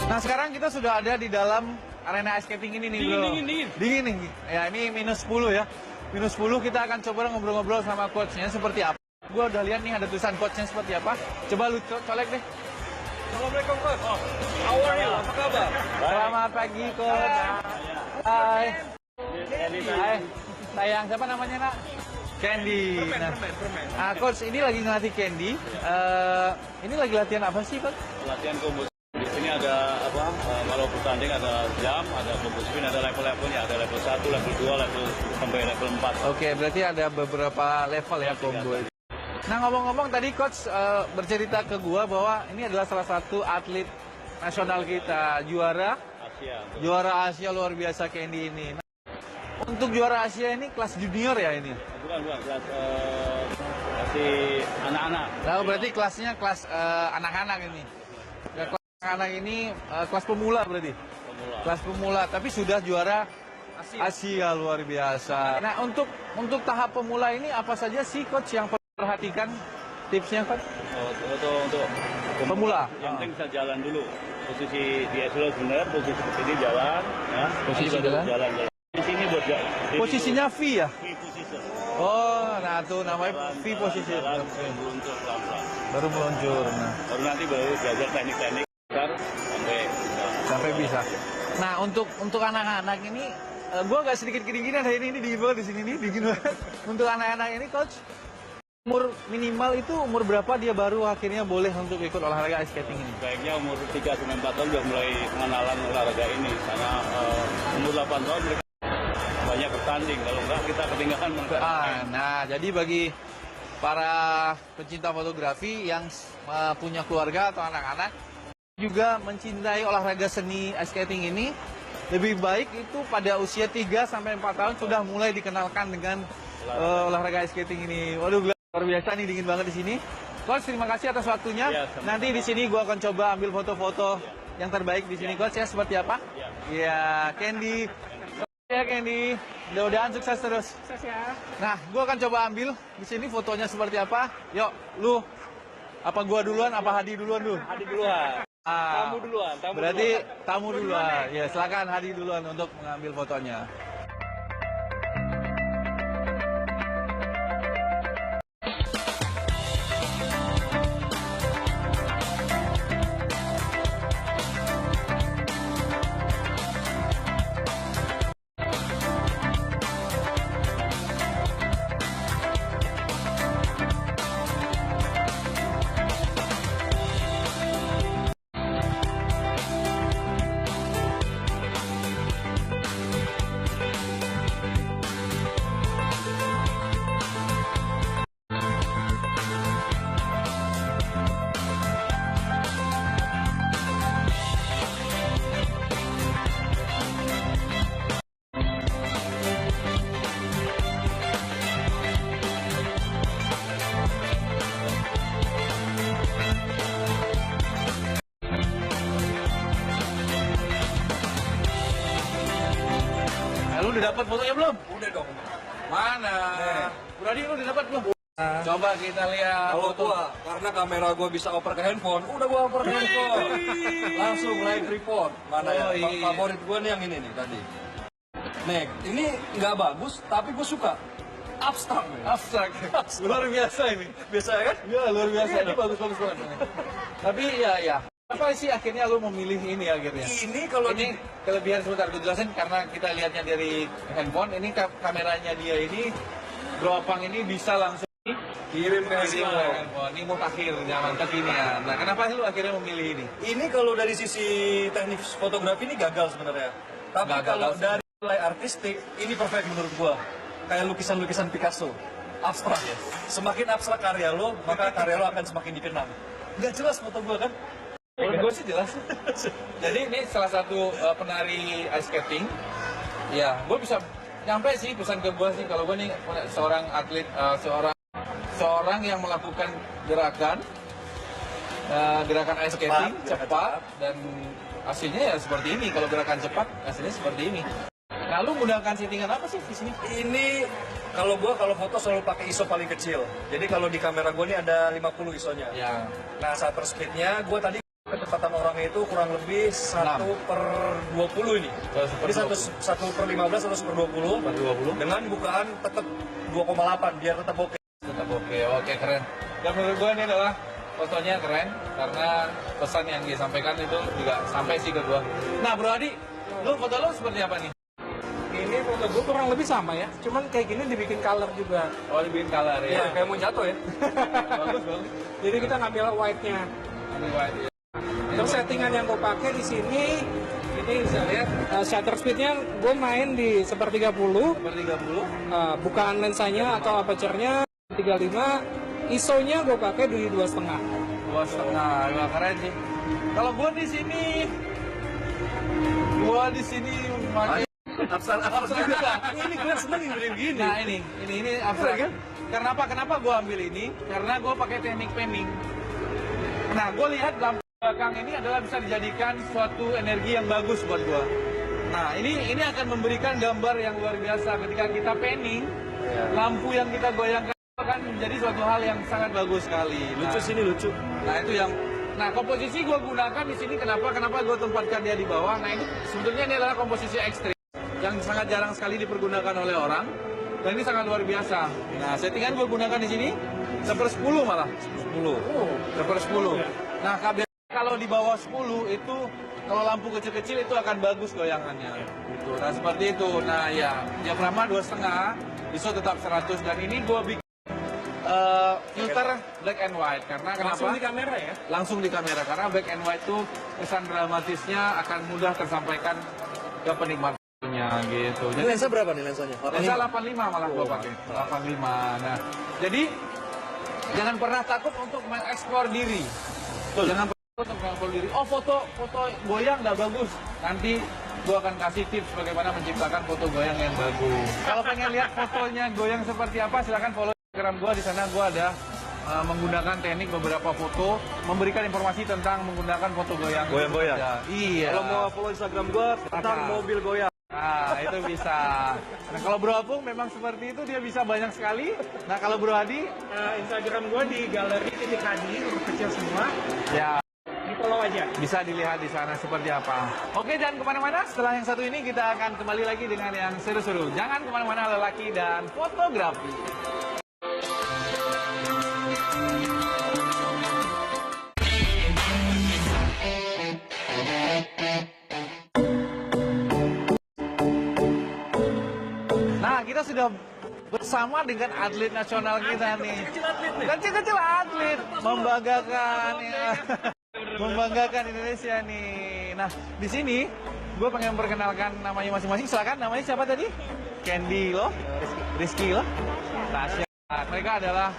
Nah, sekarang kita sudah ada di dalam arena ice skating ini nih, bro. Dingin nih. Ya, ini minus 10 ya. Minus 10 kita akan coba ngobrol-ngobrol sama coachnya seperti apa. Gue udah lihat nih ada tulisan coachnya seperti apa. Coba lu colek deh. Assalamualaikum Coach. How are you? Apa kabar? Selamat pagi, coach. Hai. Hai. Sayang, siapa namanya, Nak? Candy. Nah, coach, ini lagi ngelatih Candy. Ini lagi latihan apa sih, coach? Latihan combo. Di sini ada apa? Kalau bertanding ada jam, ada combo spin, ada level-levelnya, ada level 1, level 2, level sampai level 4. Oke, berarti ada beberapa level ya combo. Nah, ngomong-ngomong tadi coach bercerita ke gua bahwa ini adalah salah satu atlet nasional kita, juara Asia luar biasa Candy ini. Nah, untuk juara Asia ini kelas junior ya ini? Bukan, kelas masih anak-anak. Nah, berarti kelasnya kelas anak-anak ini. Ya, kelas anak-anak ini kelas pemula berarti. Kelas pemula, tapi sudah juara Asia luar biasa. Nah, untuk tahap pemula ini apa saja sih coach yang perhatikan tipsnya coach? Untuk Pemula. yang penting bisa jalan dulu. Posisi di dulu benar, posisi seperti ini jalan, ya. Posisi Nanti baru jalan. jalan. Di sini buat ya. Posisinya V ya? V position. Oh, nah tuh namanya V position. Jalan meluncur pelan-pelan. Baru meluncur. Nah, Baru nanti baru belajar teknik-teknik sampai bisa. Nah, untuk anak-anak ini gue agak sedikit kedinginan hari ini dingin banget di sini nih, dingin banget. Untuk anak-anak ini coach, umur minimal itu umur berapa dia baru akhirnya boleh untuk ikut olahraga ice skating ini? Baiknya umur 3-4 tahun sudah mulai pengenalan olahraga ini, karena umur 8 tahun mereka banyak bertanding, kalau enggak kita ketinggalan. Nah, jadi bagi para pencinta fotografi yang punya keluarga atau anak-anak juga mencintai olahraga seni ice skating ini, lebih baik itu pada usia 3-4 tahun sudah mulai dikenalkan dengan olahraga ice skating ini. Waduh, luar biasa nih, dingin banget di sini. Coach, terima kasih atas waktunya. Ya, sama-sama. Nanti di sini gua akan coba ambil foto-foto yang terbaik di sini, Coach, ya, seperti apa? Ya, Candy. Ya, Candy. Mudah-mudahan sukses terus. Sukses ya. Nah, gua akan coba ambil di sini fotonya seperti apa. Yuk, lu apa gua duluan, apa Hadi duluan dulu? Hadi duluan. Tamu duluan. Berarti tamu duluan. Ya, silakan Hadi duluan untuk mengambil fotonya. Lu udah dapat fotonya belum? Udah dong. Mana? Berarti lu udah dapat belum? Coba kita lihat Kalau foto. gua, karena kamera gua bisa oper ke handphone, udah gua oper ke handphone. Langsung live report. Mana Oh, ya? iya. Favorit gua nih yang ini nih tadi. Nek, ini nggak bagus, tapi gua suka. Abstrak. nih. Abstrak. Luar biasa ini. Biasa ya kan? Ya, luar biasa. Ini bagus-bagus banget ini. Tapi ya. Apa sih akhirnya lu memilih ini akhirnya? Ini kalau Ini kelebihan sebentar gue jelasin karena kita lihatnya dari handphone. Ini kameranya dia ini Dropang ini bisa langsung kirim ke kirim ke handphone. handphone. Ini mutakhir zaman kekinian. Nah, kenapa sih lu akhirnya memilih ini? Ini kalau dari sisi teknik fotografi ini gagal sebenarnya. Tapi Gagal kalau sih. dari nilai artistik ini perfect menurut gua. Kayak lukisan-lukisan Picasso. Abstrak. Semakin abstrak karya lo, maka karya lo akan semakin dikenang. Gak jelas foto gua kan? Gue sih jelas. Jadi ini salah satu penari ice skating. Ya, gue bisa nyampe sih pesan ke gue sih kalau gue nih seorang atlet, seorang yang melakukan gerakan ice skating cepat dan hasilnya ya seperti ini. Kalau gerakan cepat hasilnya seperti ini. Nah, lu menggunakan settingan apa sih di sini? Ini kalau gua kalau foto selalu pakai ISO paling kecil. Jadi kalau di kamera gua ini ada 50 ISO-nya. Ya, Nah, shutter speed-nya gua tadi kecepatan orangnya itu kurang lebih 1/20 ini. Jadi 1/15 atau 1/20 dengan bukaan tetap 2,8 biar tetap oke. tetap oke, keren. Dan menurut gue ini adalah fotonya keren karena pesan yang disampaikan itu juga sampai sih ke gue. Nah, Bro Adi, lu foto lu seperti apa nih? Ini foto gue kurang lebih sama ya, cuman kayak gini dibikin color juga. Oh, dibikin color Iya, ya. kayak mau jatuh ya. Bagus. Jadi kita ngambil white-nya. Riwayat, ya. Terus settingan yang gue pakai di sini, ini bisa lihat shutter speednya gue main di 1/30, Nomor 30. bukaan lensanya atau aperture-nya 35, ISO-nya gue pakai di 2,5. 2,5, ya keren sih. Kalau gue di sini pakai Abstrak juga. Ini gue seneng yang gini. Nah, ini abstrak kan? Kenapa gue ambil ini? Karena gue pakai teknik panning. Nah, gue lihat lampu belakang ini adalah bisa dijadikan suatu energi yang bagus buat gue. Nah, ini akan memberikan gambar yang luar biasa ketika kita panning. Lampu yang kita goyangkan akan menjadi suatu hal yang sangat bagus sekali. Lucu sini lucu. Nah, itu yang komposisi gue gunakan di sini kenapa gue tempatkan dia di bawah. Nah, ini sebetulnya ini adalah komposisi ekstrim. yang sangat jarang sekali dipergunakan oleh orang. Dan ini sangat luar biasa. Nah, settingan gue gunakan di sini 1/10 malah. 10. 1/10. Nah, kalau di bawah 10 itu kalau lampu kecil-kecil itu akan bagus goyangannya. Gitu. Nah, seperti itu. Nah, ya, diafragma 2,5, ISO tetap 100 dan ini gue bikin filter black and white karena Langsung kenapa? di kamera ya? Langsung di kamera karena black and white itu kesan dramatisnya akan mudah tersampaikan ke penikmatnya gitu. Ini lensa berapa nih lensanya? Lensa 85 malah gua pakai. 85. Nah, jadi jangan pernah takut untuk mengeksplor diri. Jangan pernah takut untuk mengeksplor diri. Oh, foto goyang nggak bagus. Nanti gua akan kasih tips bagaimana menciptakan foto goyang yang bagus. Kalau pengen lihat fotonya goyang seperti apa, silakan follow Instagram gua. Di sana gua ada menggunakan teknik beberapa foto, memberikan informasi tentang menggunakan foto goyang. Goyang-goyang? Iya. Kalau mau follow Instagram gua tentang Apa? mobil goyang. Nah, itu bisa. Nah, kalau Bro Apung memang seperti itu, dia bisa banyak sekali. Nah, kalau Bro Hadi, Instagram gue di galeri.hadi, huruf kecil semua. ya Di follow aja. bisa dilihat di sana seperti apa. Oke, jangan kemana-mana. Setelah yang satu ini, kita akan kembali lagi dengan yang seru-seru. Jangan kemana-mana, lelaki dan fotografi. Nah, kita sudah bersama dengan atlet nasional kita nih. Kecil-kecil atlet, membanggakan ya. Membanggakan Indonesia nih. Nah, di sini gue pengen perkenalkan namanya masing-masing. Silakan, namanya siapa tadi? Candy loh, Rizky loh, Tasya. Mereka adalah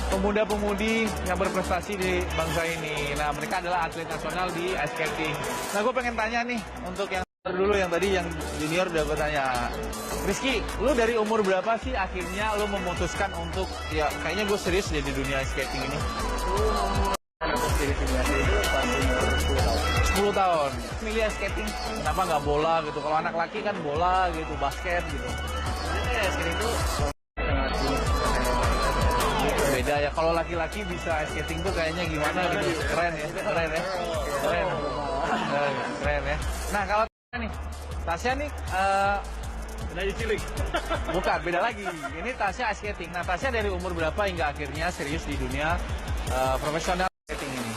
pemuda-pemudi yang berprestasi di bangsa ini. Nah, mereka adalah atlet nasional di ice skating. Nah, gue pengen tanya nih untuk yang dulu, yang tadi yang junior udah gue tanya. Rizky, lu dari umur berapa sih akhirnya lu memutuskan untuk ya kayaknya gue serius deh di dunia ice skating ini? 10 tahun. Milih ice skating, kenapa nggak bola gitu? Kalau anak laki kan bola gitu, basket gitu. Skating itu beda ya. Kalau laki-laki bisa ice skating tuh kayaknya gimana gitu. Keren ya, keren ya. Keren ya. Nah, kalau nih, Tasya nih Dari cilik. bukan, beda lagi. Ini Tasya ice skating. Nah, Tasya dari umur berapa hingga akhirnya serius di dunia profesional skating ini?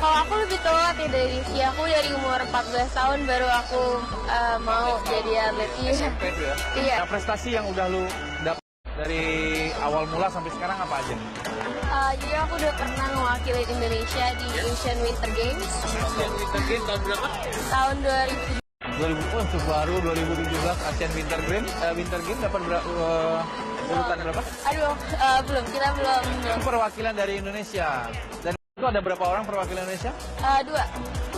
Kalau aku lebih telat ya dari usia aku, dari umur 14 tahun baru aku mau jadi atlet. SMP tuh ya? Iya. Nah, prestasi yang udah lu dapat dari awal mula sampai sekarang apa aja? Jadi aku udah pernah mewakili Indonesia di Asian Winter Games Tahun berapa? tahun 2007. 2000, oh, itu baru 2017 Asian Winter Games. Winter Games dapat urutan berapa? Aduh, belum, kita belum. Itu perwakilan dari Indonesia. Dan itu ada berapa orang perwakilan Indonesia? 2.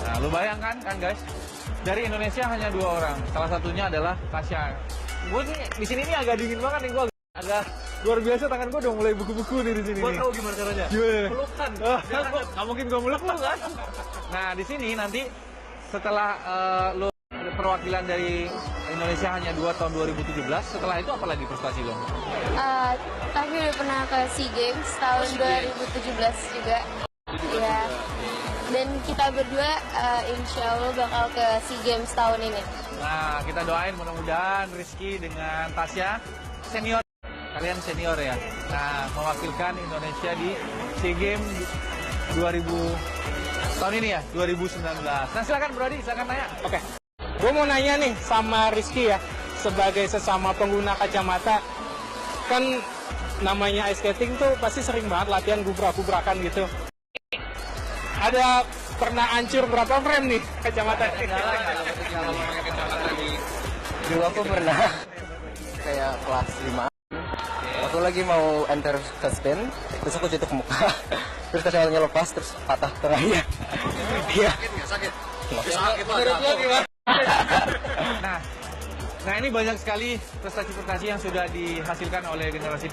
Nah, lu bayangkan kan guys, dari Indonesia hanya 2 orang. Salah satunya adalah Tasya. Gue nih di sini nih agak dingin banget nih, gue agak luar biasa, tangan gue udah mulai buku-buku nih di sini. Gua nih. tahu gimana caranya. Gimana? Pelukan. Nggak mungkin gue meluk lu kan? Nah, di sini nanti setelah lu perwakilan dari Indonesia hanya 2 tahun 2017, setelah itu apa lagi prestasi lo? Tapi udah pernah ke SEA Games tahun 2017 juga. Iya. Dan kita berdua insya Allah bakal ke SEA Games tahun ini. Nah, kita doain mudah-mudahan Rizky dengan Tasya senior. Kalian senior ya. Nah, mewakilkan Indonesia di SEA Games 2000 tahun ini ya, 2019. Nah, silakan Brody, silakan tanya. Oke. Gue mau nanya nih sama Rizky ya, sebagai sesama pengguna kacamata, kan namanya ice skating tuh pasti sering banget latihan gubrak-gubrakan gitu. Ada pernah hancur berapa frame nih kacamata? Dulu aku pernah kayak kelas 5. Aku lagi mau enter ke spin, terus aku jatuh ke muka. Terus kacamata lepas, terus patah tengahnya. Iya. Sakit. Menurut lo gimana? Nah ini banyak sekali prestasi-prestasi yang sudah dihasilkan oleh generasi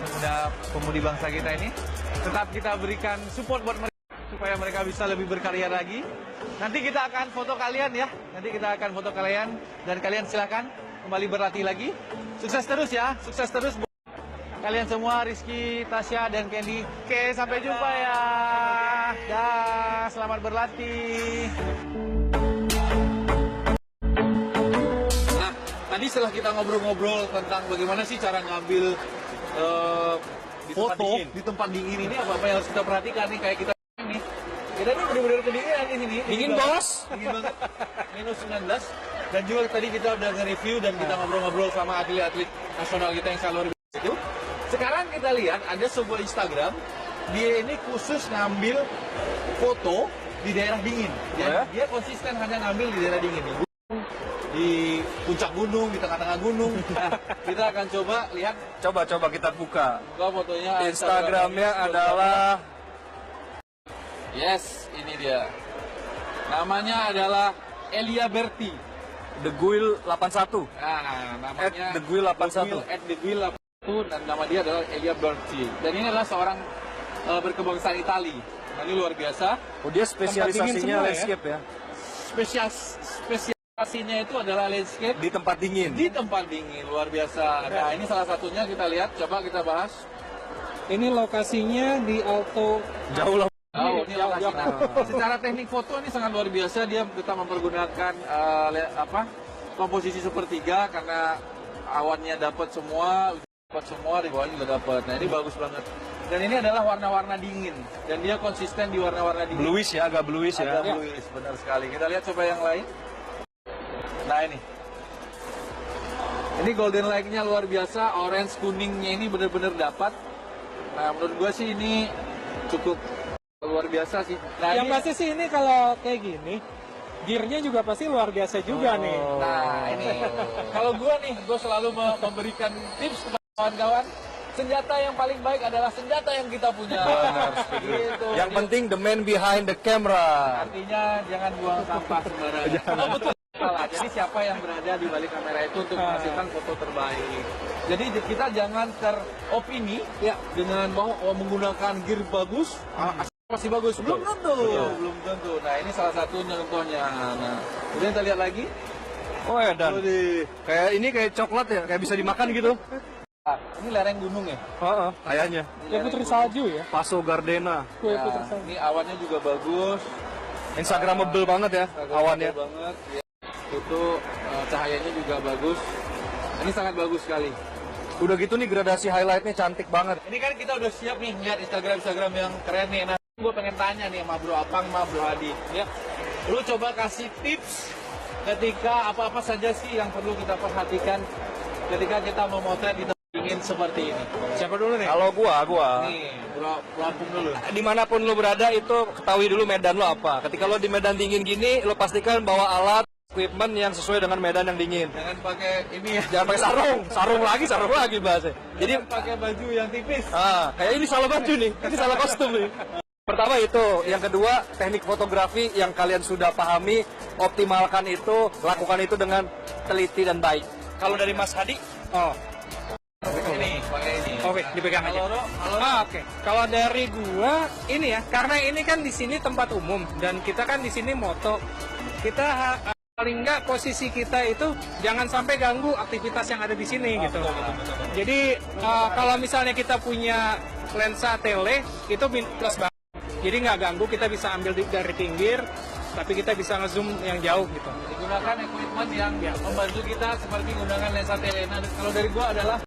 pemudi bangsa kita ini. Tetap kita berikan support buat mereka supaya mereka bisa lebih berkarya lagi. Nanti kita akan foto kalian ya. Nanti kita akan foto kalian dan kalian silakan kembali berlatih lagi. Sukses terus ya, sukses terus buat kalian semua, Rizky, Tasya, dan Candy. Oke, sampai jumpa ya. Dah, selamat berlatih. Nah, setelah kita ngobrol-ngobrol tentang bagaimana sih cara ngambil foto di tempat dingin ini, apa-apa yang harus kita perhatikan nih, kayak kita ini. Kita ini benar-benar kedinginan di sini. Dingin, bos. Dingin banget. Minus 19. Dan juga tadi kita udah nge-review dan kita ngobrol-ngobrol sama atlet-atlet nasional kita yang sangat luar biasa itu. Sekarang kita lihat ada sebuah Instagram, dia ini khusus ngambil foto di daerah dingin. Dia konsisten hanya ngambil di daerah dingin. Di puncak gunung, di tengah-tengah gunung. Kita akan coba lihat. Coba kita buka. Buka fotonya. Instagramnya adalah Yes, ini dia. Namanya adalah Elia Berti. The Guil 81. Nah, namanya The Guil 81. The Guil 81 dan nama dia adalah Elia Berti. Dan ini adalah seorang berkebangsaan Itali. Nah, ini luar biasa. Oh, dia spesialisasinya landscape ya? Spesialisasinya itu adalah landscape Di tempat dingin. di tempat dingin, luar biasa. Nah, ini salah satunya kita lihat, coba kita bahas. Ini lokasinya di Alto. Jauh lah. Oh, ini lokasi. Nah, secara teknik foto ini sangat luar biasa. Dia tetap mempergunakan komposisi sepertiga karena awannya dapat semua, di bawahnya juga dapat. Nah, ini bagus banget. Dan ini adalah warna-warna dingin. Dan dia konsisten di warna-warna dingin. Bluish ya, agak bluish ya. Agak bluish, benar sekali. Kita lihat coba yang lain. Nah, ini. Ini golden light-nya luar biasa, orange kuningnya ini benar-benar dapat. Nah, menurut gua sih ini cukup luar biasa sih. Nah, Yang ini- pasti sih ini kalau kayak gini, gearnya juga pasti luar biasa juga nih. Nah, ini. Kalau gua selalu memberikan tips kepada kawan-kawan. Senjata yang paling baik adalah senjata yang kita punya. Benar, Gitu. Yang penting the man behind the camera. Artinya jangan buang sampah sembarangan. Oh, betul. Salah. Jadi siapa yang berada di balik kamera itu untuk menghasilkan foto terbaik. Jadi kita jangan teropini ya dengan menggunakan gear bagus, pasti bagus. Belum tentu. Belum tentu. Nah, ini salah satu contohnya. Nah, kemudian kita lihat lagi. Oh ya, dan Widih. kayak ini kayak coklat ya, kayak bisa dimakan gitu. Ah, ini lereng gunung ya. Kayaknya. Ya putri salju ya. Paso Gardena. Kue Nah, putri salju. ini awannya juga bagus. Instagramable banget ya awannya. Banget. Ya. Itu cahayanya juga bagus. Ini sangat bagus sekali. Udah gitu nih gradasi highlightnya cantik banget. Ini kan kita udah siap nih lihat Instagram yang keren nih. Nah, gue pengen tanya nih sama Bro Apang, sama Bro Hadi. Ya, lu coba kasih tips ketika apa-apa saja sih yang perlu kita perhatikan ketika kita memotret di tempat dingin seperti ini. Siapa dulu nih? Kalau gua Nih, Bro Apang dulu. dimanapun lu berada itu ketahui dulu medan lu apa. Ketika lu di medan dingin gini, lu pastikan bawa alat equipment yang sesuai dengan medan yang dingin. Jangan pakai ini ya. Jangan pakai sarung lagi bahasanya. Jadi Jangan pakai baju yang tipis. kayak ini salah baju nih, ini salah kostum nih. Pertama itu, yang kedua teknik fotografi yang kalian sudah pahami, optimalkan itu, lakukan itu dengan teliti dan baik. Kalau dari Mas Hadi, Ini, pakai ini. Oke, dipegang aja. Oke. Kalau dari gua ini ya, karena ini kan di sini tempat umum dan kita kan di sini moto. Kita paling nggak posisi kita itu jangan sampai ganggu aktivitas yang ada di sini gitu. Jadi kalau misalnya kita punya lensa tele itu plus banget. Jadi nggak ganggu, kita bisa ambil dari pinggir, tapi kita bisa ngezoom yang jauh gitu. Digunakan equipment yang membantu kita seperti menggunakan lensa tele. Nah, kalau dari gua adalah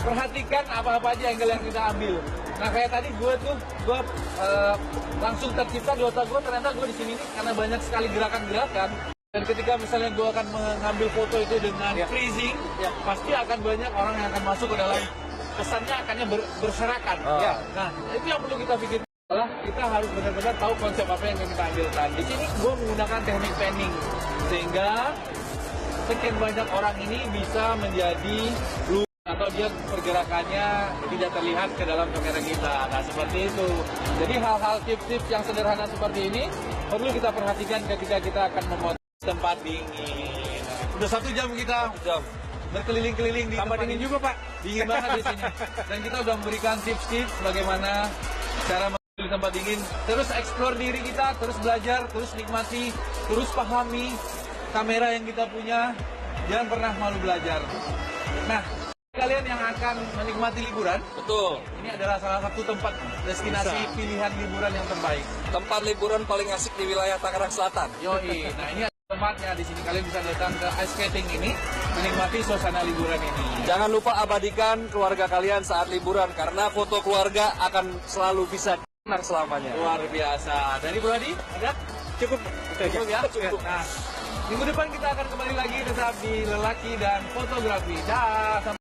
perhatikan apa-apa aja angle yang kita ambil. Nah, kayak tadi gue langsung tercipta di otak gue, ternyata gue di sini nih karena banyak sekali gerakan-gerakan. Dan ketika misalnya gue akan mengambil foto itu dengan freezing, pasti akan banyak orang yang akan masuk ke dalam, kesannya akannya berserakan. Ya. Nah, itu yang perlu kita pikirkan adalah kita harus benar-benar tahu konsep apa yang kita ambilkan. Di sini gue menggunakan teknik panning sehingga sekian banyak orang ini bisa menjadi atau dia pergerakannya tidak terlihat ke dalam kamera kita. Nah, seperti itu. Jadi hal-hal tips-tips yang sederhana seperti ini perlu kita perhatikan ketika kita akan memotret tempat dingin. Nah, udah 1 jam kita berkeliling-keliling di Tambah tempat dingin ini. juga, Pak. Dingin banget di sini. Dan kita udah memberikan tips-tips bagaimana cara di tempat dingin. Terus explore diri kita, terus belajar, terus nikmati, terus pahami kamera yang kita punya. Jangan pernah malu belajar. Nah, kalian yang akan menikmati liburan, betul. ini adalah salah satu tempat destinasi pilihan liburan yang terbaik. Tempat liburan paling asik di wilayah Tangerang Selatan. Yoi. Nah, ini Tempatnya di sini kalian bisa datang ke ice skating ini, menikmati suasana liburan ini. Jangan lupa abadikan keluarga kalian saat liburan karena foto keluarga akan selalu bisa kenang selamanya. Luar biasa. Dan Ibu Hadi, ada? Cukup. Cukup ya? Cukup. Nah, minggu depan kita akan kembali lagi tetap di Lelaki dan Fotografi. Dah.